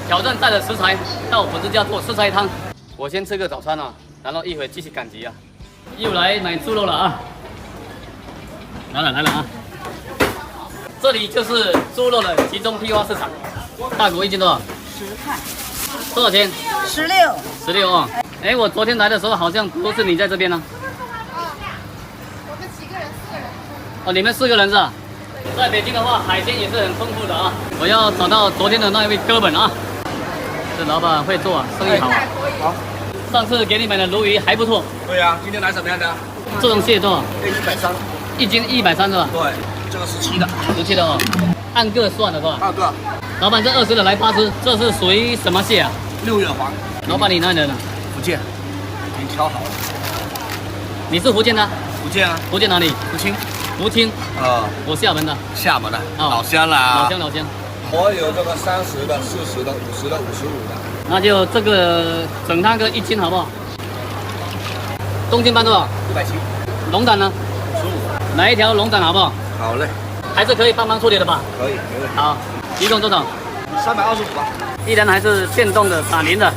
挑战带着食材到粉丝家做四菜汤。我先吃个早餐啊，然后一会继续赶集啊。又来买猪肉了啊！来了啊！这里就是猪肉的集中批发市场。大骨一斤多少10块。多少钱16。16啊！哎，我昨天来的时候好像不是你在这边呢。我们几个人，4个人。哦，你们4个人是吧？在北京的话，海鲜也是很丰富的啊。我要找到昨天的那一位哥们啊。这老板会做啊，生意好。好。上次给你买的鲈鱼还不错。对呀、今天来什么样的？这种蟹多少130。1斤130是吧？对，这个17的。17的哦，按个算的是吧？对。老板，这20的来80，这是属于什么蟹啊6月黄。老板，你哪里人啊？福建，已经挑好了。你是福建的？福建啊。福建哪里？福清。福清。我厦门的。厦门的。哦老乡啦。老乡。我有这个30的、40的、50的、55的。那就这个整汤哥1斤好不好？东京斑多少170。龙胆呢55。来一条龙胆好不好？好嘞。还是可以帮忙处理的吧？可以，没问题。好，一共多少？325吧。依然还是电动的打铃的。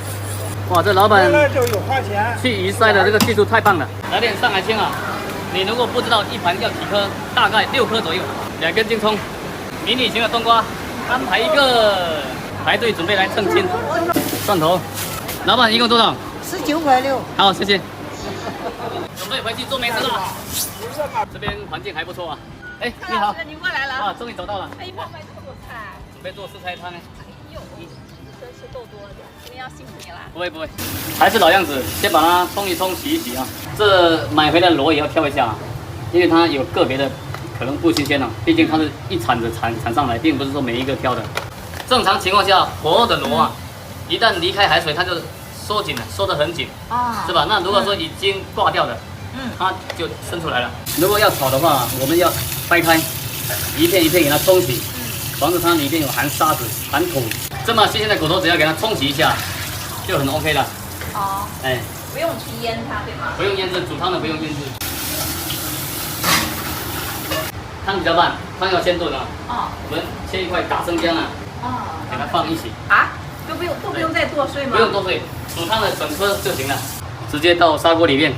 哇，这老板就有花钱。去鱼鳃的这个技术太棒了。来点上海青啊！你如果不知道一盘要几颗，大概6颗左右。2根京葱，迷你型的冬瓜，安排1个，排队准备来称斤。蒜头，老板一共多少19块6。好，谢谢。准备回去做美食了。这边环境还不错啊。哎，你好，你过来了。哇，终于找到了。哎，帮我买这么多菜。准备做四菜汤呢。哎呦，真是够多的，今天要辛苦你了。不会，还是老样子，先把它冲一冲、洗一洗啊。这买回来的螺也要挑一下啊，因为它有个别的可能不新鲜了，毕竟它是一铲子铲上来，并不是说每一个挑的。正常情况下，活的螺啊，一旦离开海水，它就收紧了，收得很紧啊，是吧？那如果说已经挂掉的，它就伸出来了。如果要炒的话，我们要掰开，一片一片给它冲洗，防止它里面有含沙子、含土。这么新鲜的骨头，只要给它冲洗一下，就很 OK 了。哦，哎，不用去腌它，对吗？不用腌制，煮汤的不用腌制。汤比较慢，汤要先炖啊。哦。我们切一块大生姜啊。哦。给它放一起。啊？都不用再剁碎吗？不用剁碎，煮汤的整颗就行了。直接到砂锅里面，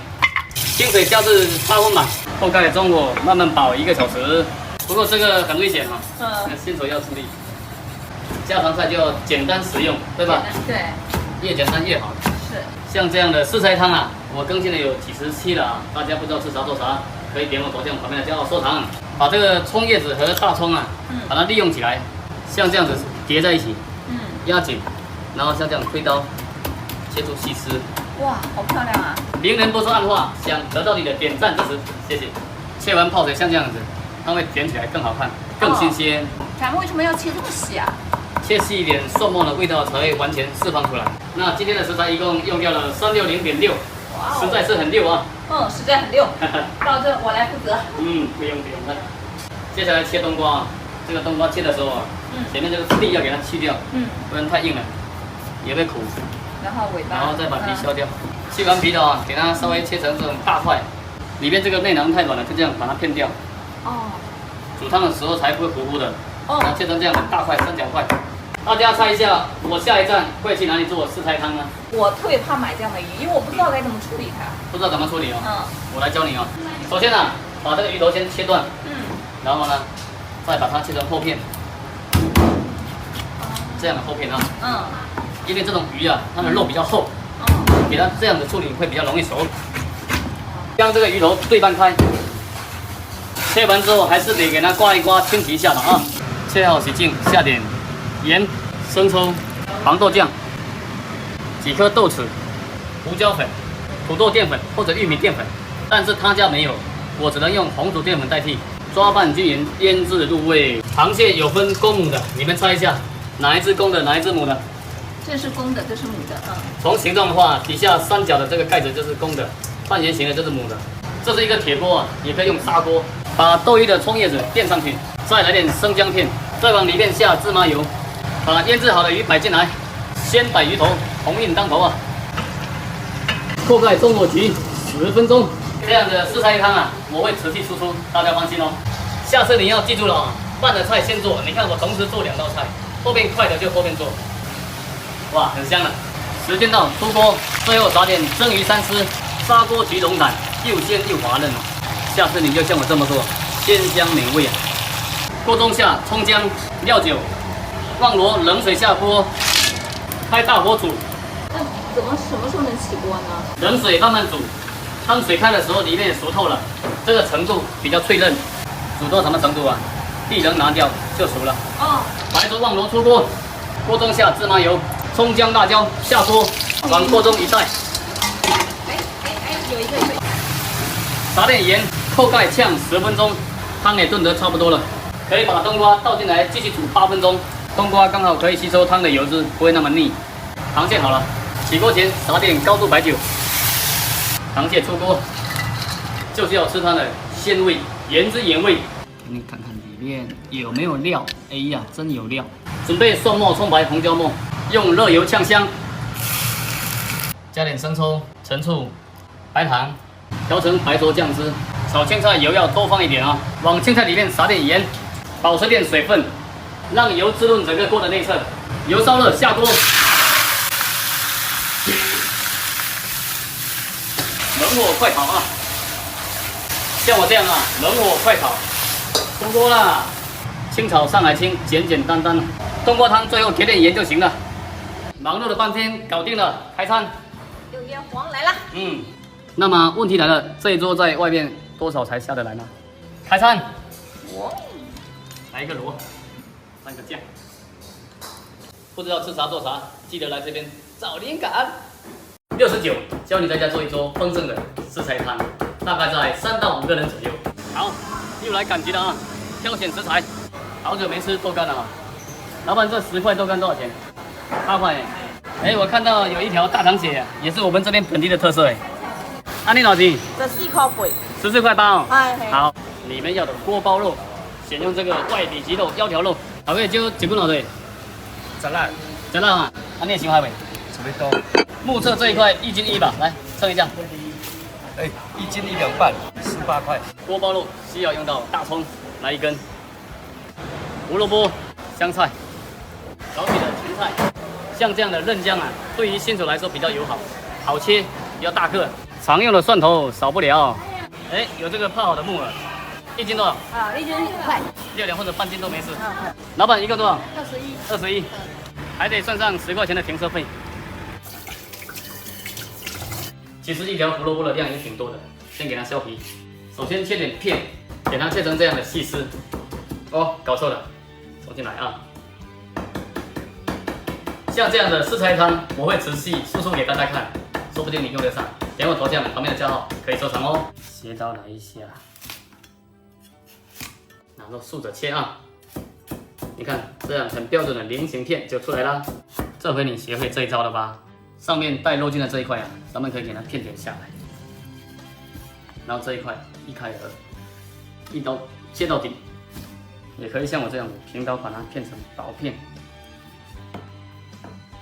清水浇至8分满，后盖中火慢慢煲1个小时。不过这个很危险啊。新手要注意。家常菜就要简单实用，对吧？对。越简单越好。是。像这样的四菜汤啊，我更新了有几十期了啊，大家不知道吃啥做啥，可以点我头像旁边的加号收藏，把这个葱叶子和大葱啊，把它利用起来，像这样子叠在一起，压紧，然后像这样推刀切出细丝。哇，好漂亮啊！名人不说暗话，想得到你的点赞支持，谢谢。切完泡水像这样子，它会卷起来更好看，更新鲜。咱们为什么要切这么细啊？切细一点，蒜末的味道才会完全释放出来。那今天的食材一共用掉了360.6，实在是很溜啊。实在很溜。到这我来负责。不用了。接下来切冬瓜啊，这个冬瓜切的时候啊，前面这个蒂要给它去掉，不然太硬了，也会苦。然后尾巴，然后再把皮削掉。去完皮的啊，给它稍微切成这种大块，里面这个内囊太软了，就这样把它片掉。煮汤的时候才不会糊糊的。那切成这样的大块三角块。大家猜一下，我下一站会去哪里做四菜汤呢？我特别怕买这样的鱼，因为我不知道该怎么处理它。不知道怎么处理哦。我来教你哦。首先呢，把这个鱼头先切断。然后呢，再把它切成厚片。这样的厚片啊。因为这种鱼啊，它的肉比较厚。给它这样的处理会比较容易熟。将这个鱼头对半开。切完之后还是得给它刮一刮，清洗一下的啊。切好洗净，下点盐、生抽、黄豆酱、几颗豆豉、胡椒粉、土豆淀粉或者玉米淀粉，但是他家没有，我只能用红薯淀粉代替。抓拌均匀，腌制入味。螃蟹有分公母的，你们猜一下，哪一只公的，哪一只母的？这是公的，这是母的。从形状的话，底下三角的这个盖子就是公的，半圆形的就是母的。这是一个铁锅啊，也可以用砂锅。把豆鱼的葱叶子垫上去，再来点生姜片，再往里面下芝麻油，把腌制好的鱼摆进来，先摆鱼头，红印当头啊。锅盖中火急10分钟，这样的四菜一汤啊，我会持续输出，大家放心哦。下次你要记住了啊，慢的菜先做，你看我同时做2道菜，后面快的就后面做。哇，很香了。时间到，出锅，最后撒点蒸鱼三丝，砂锅焗龙胆，又鲜又滑嫩哦。下次你就像我这么做，鲜香美味啊！锅中下葱姜、料酒，忘罗冷水下锅，开大火煮。那什么时候能起锅呢？冷水慢慢煮，当水开的时候，里面熟透了，这个程度比较脆嫩。煮到什么程度啊？地能拿掉就熟了。哦，白灼忘罗出锅，锅中下芝麻油、葱姜辣椒下锅，往锅中一带，有一个。撒点盐，扣盖炝10分钟，汤也炖得差不多了，可以把冬瓜倒进来继续煮8分钟。冬瓜刚好可以吸收汤的油脂，不会那么腻。螃蟹好了，起锅前撒点高度白酒，螃蟹出锅，就是要吃它的鲜味，原汁原味。给你看看里面有没有料，哎呀，真有料。准备蒜末、葱白、红椒末，用热油呛香，加点生抽、陈醋、白糖，调成白灼酱汁。炒青菜油要多放一点啊，往青菜里面撒点盐，保持点水分，让油滋润整个锅的内侧。油烧热，下锅。冷火快炒啊！像我这样啊，冷火快炒。出锅啦！清炒上海青，简简单单。冬瓜汤最后给点盐就行了。忙碌了半天，搞定了，开餐。六叶黄来啦！那么问题来了，这一桌在外面多少才下得来呢？开餐。哇，来一个螺，3个酱。不知道吃啥做啥，记得来这边找灵感。69，教你在家做一桌丰盛的食材汤，大概在3到5个人左右。好，又来赶集了啊！挑选食材，好久没吃豆干了啊。老板，这10块豆干多少钱？8块。哎，我看到有一条大闸蟹，也是我们这边本地的特色哎。安利多少钱14塊半。14塊8哦。係。好，你们要的锅包肉，选用这个外里脊肉、腰条肉。好个就1斤多少钱？10啊，你也喜欢未？特别多。目测这一块1斤1吧，来称一下。哎，1斤1两半，18块。锅包肉需要用到大葱，来1根，胡萝卜、香菜，少许的芹菜。像这样的嫩姜啊，对于新手来说比较友好，好切，比较大个。常用的蒜头少不了。哎，有这个泡好的木耳，1斤多少1斤5塊。？6两或者半斤都没事。老板一个多少？21。还得算上10块钱的停车费。其实一条胡萝卜的量也挺多的，先给它削皮。首先切点片，给它切成这样的细丝。哦，搞错了，重新来啊！像这样的食材汤，我会仔细输出给大家看，说不定你用得上。点我头像旁边的加号可以收藏哦。斜刀来一下，然后竖着切啊！你看这样很标准的菱形片就出来啦。这回你学会这一招了吧？上面带肉筋的这一块啊，咱们可以给它片点下来，然后这一块一开而一刀切到底，也可以像我这样子平刀把它片成薄片。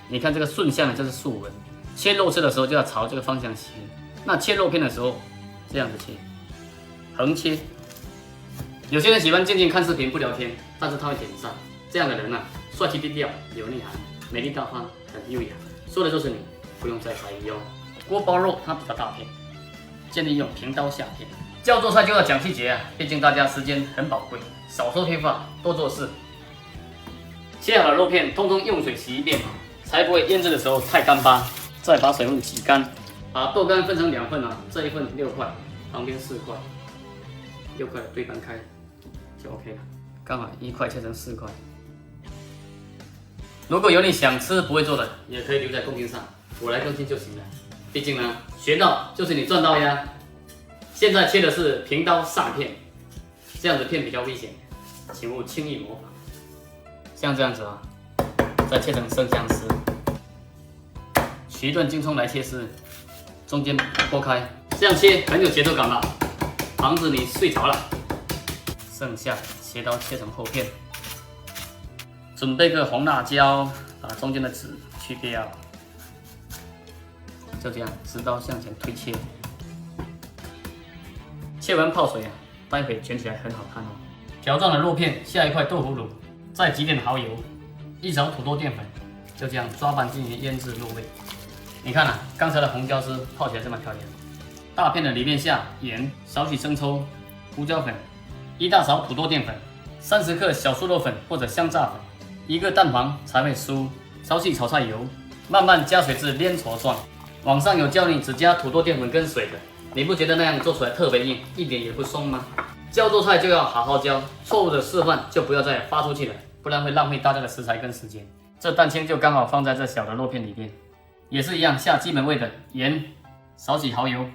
你看这个顺向的，这是竖纹。切肉丝的时候就要朝这个方向切，那切肉片的时候这样子切，横切。有些人喜欢静静看视频不聊天，但是他会点赞。这样的人啊，帅气低调，有内涵，美丽大方，很优雅。说的就是你，不用再怀疑哦。锅包肉它比较大片，建议用平刀下片。教做菜就要讲细节啊，毕竟大家时间很宝贵，少说废话，多做事。切好的肉片，通通用水洗一遍，才不会腌制的时候太干巴。再把水分挤干，把豆干分成2份啊，这一份6块，旁边4块，6块对半开就 OK 了，刚好1块切成4块。如果有你想吃不会做的，也可以留在公屏上，我来更新就行了。毕竟呢，学到就是你赚到呀。现在切的是平刀上片，这样子片比较危险，请勿轻易模仿。像这样子啊，再切成生姜丝。取一段京葱来切丝，中间拨开，这样切很有节奏感吧？防止你睡着了。剩下斜刀切成厚片，准备个红辣椒，把中间的籽去掉，就这样直刀向前推切。切完泡水啊，待会卷起来很好看哦。条状的肉片，下一块豆腐乳，再挤点蚝油，1勺土豆淀粉，就这样抓拌均匀，腌制入味。你看啊，刚才的红椒丝泡起来这么漂亮。大片的里面下盐，少许生抽、胡椒粉，1大勺土豆淀粉，30克小酥肉粉或者香炸粉，1个蛋黄才会酥，少许炒菜油，慢慢加水至粘稠状。网上有教你只加土豆淀粉跟水的，你不觉得那样做出来特别硬，一点也不松吗？教做菜就要好好教，错误的示范就不要再发出去了，不然会浪费大家的食材跟时间。这蛋清就刚好放在这小的肉片里面，也是一样下基本味的盐，少许蚝油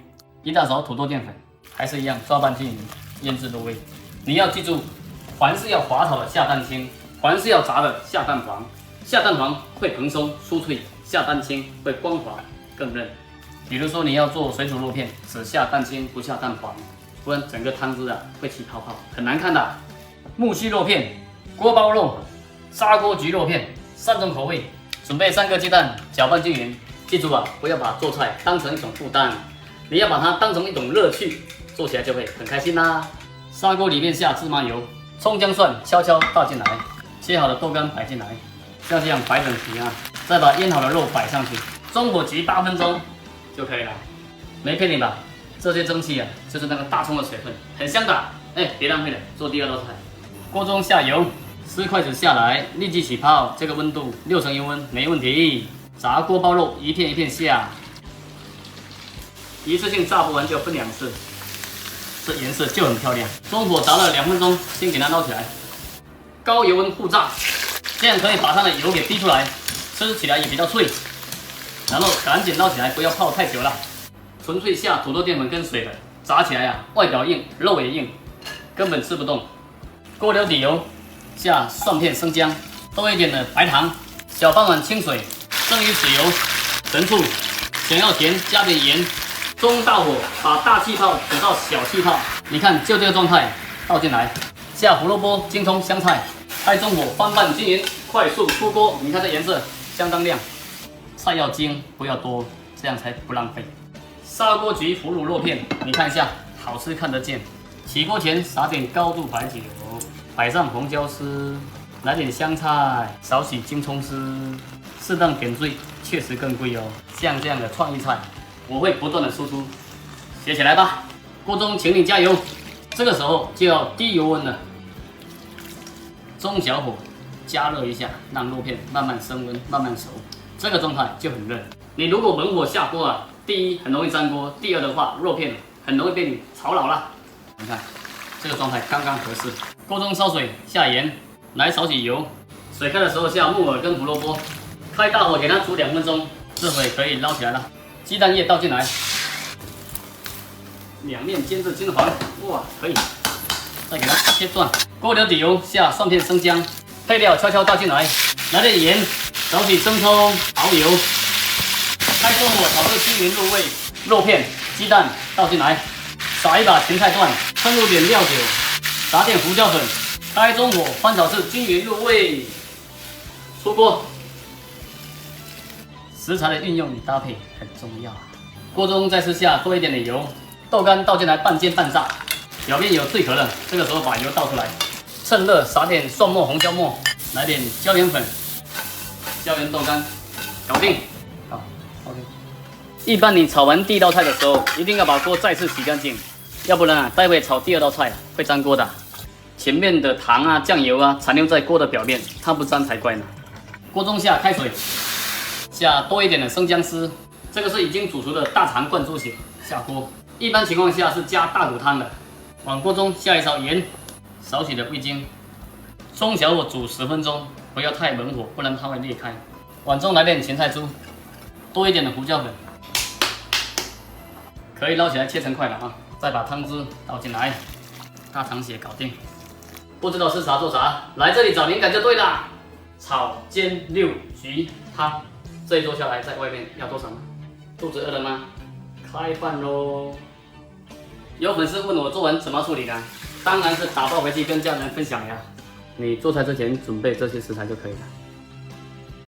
，1大勺土豆淀粉，还是一样抓拌均匀，腌制入味。你要记住，凡是要滑炒的下蛋清，凡是要炸的下蛋黄，下蛋黄会蓬松酥脆，下蛋清会光滑更嫩。比如说你要做水煮肉片，只下蛋清不下蛋黄，不然整个汤汁啊会起泡泡，很难看的。木须肉片、锅包肉、砂锅焗肉片3种口味，准备3个鸡蛋，搅拌均匀。记住啊，不要把做菜当成一种负担，你要把它当成一种乐趣，做起来就会很开心啦。砂锅里面下芝麻油，葱姜蒜悄悄倒进来，切好的豆干摆进来，像这样摆整齐啊，再把腌好的肉摆上去，中火焗8分钟就可以了。没骗你吧？这些蒸汽啊，就是那个大葱的水分，很香的。哎，别浪费了，做第2道菜。锅中下油，10筷子下来，立即起泡，这个温度6成油温没问题。炸锅包肉一片一片下，一次性炸不完就分2次，这颜色就很漂亮。中火炸了2分钟，先给它捞起来，高油温互炸，这样可以把它的油给逼出来，吃起来也比较脆。然后赶紧捞起来，不要泡太久了。纯粹下土豆淀粉跟水的，炸起来啊，外表硬，肉也硬，根本吃不动。锅留底油，下蒜片、生姜，多一点的白糖，小半碗清水，蒸鱼豉油，陈醋，想要甜加点盐。中大火把大气泡煮到小气泡，你看就这个状态，倒进来，下胡萝卜、京葱、香菜，开中火翻拌均匀，快速出锅。你看这颜色相当亮，菜要精不要多，这样才不浪费。砂锅焗腐乳肉片，你看一下，好吃看得见。起锅前撒点高度白酒，摆上红椒丝，来点香菜，少许京葱丝，适当点缀，确实更贵哦。像这样的创意菜，我会不断的输出，学起来吧。锅中请你加油，这个时候就要低油温了，中小火加热一下，让肉片慢慢升温，慢慢熟，这个状态就很嫩。你如果猛火下锅啊，第一很容易粘锅，第二的话肉片很容易被你炒老了。你看这个状态刚刚合适。锅中烧水，下盐，来少许油，水开的时候下木耳跟胡萝卜，开大火给它煮2分钟，这回可以捞起来了。鸡蛋液倒进来，两面煎至金黄，哇，可以。再给它切断。锅留底油，下蒜片、生姜，配料悄悄倒进来，来点盐，少许生抽、蚝油。开中火炒至均匀入味，肉片、鸡蛋倒进来，撒一把芹菜段，喷入点料酒，撒点胡椒粉，开中火翻炒至均匀入味，出锅。食材的运用与搭配很重要啊。锅中再次下多一点的油，豆干倒进来半煎半炸，表面有脆壳了，这个时候把油倒出来，趁热撒点蒜末、红椒末，来点椒盐粉，椒盐豆干，搞定。好 ，OK。一般你炒完第1道菜的时候，一定要把锅再次洗干净，要不然啊，待会炒第2道菜会粘锅的。前面的糖啊、酱油啊残留在锅的表面，它不粘才怪呢。锅中下开水，下多一点的生姜丝，这个是已经煮熟的大肠灌猪血，下锅。一般情况下是加大骨汤的。往锅中下一勺盐，少许的味精，中小火煮10分钟，不要太猛火，不然它会裂开。碗中来点芹菜珠，多一点的胡椒粉，可以捞起来切成块了啊！再把汤汁倒进来，大肠血搞定。不知道吃啥做啥，来这里找灵感就对了。炒、煎、溜、焗、汤，这一桌下来，在外面要多少呢？肚子饿了吗？开饭喽！有粉丝问我做完怎么处理呢？当然是打包回去跟家人分享呀。你做菜之前准备这些食材就可以了。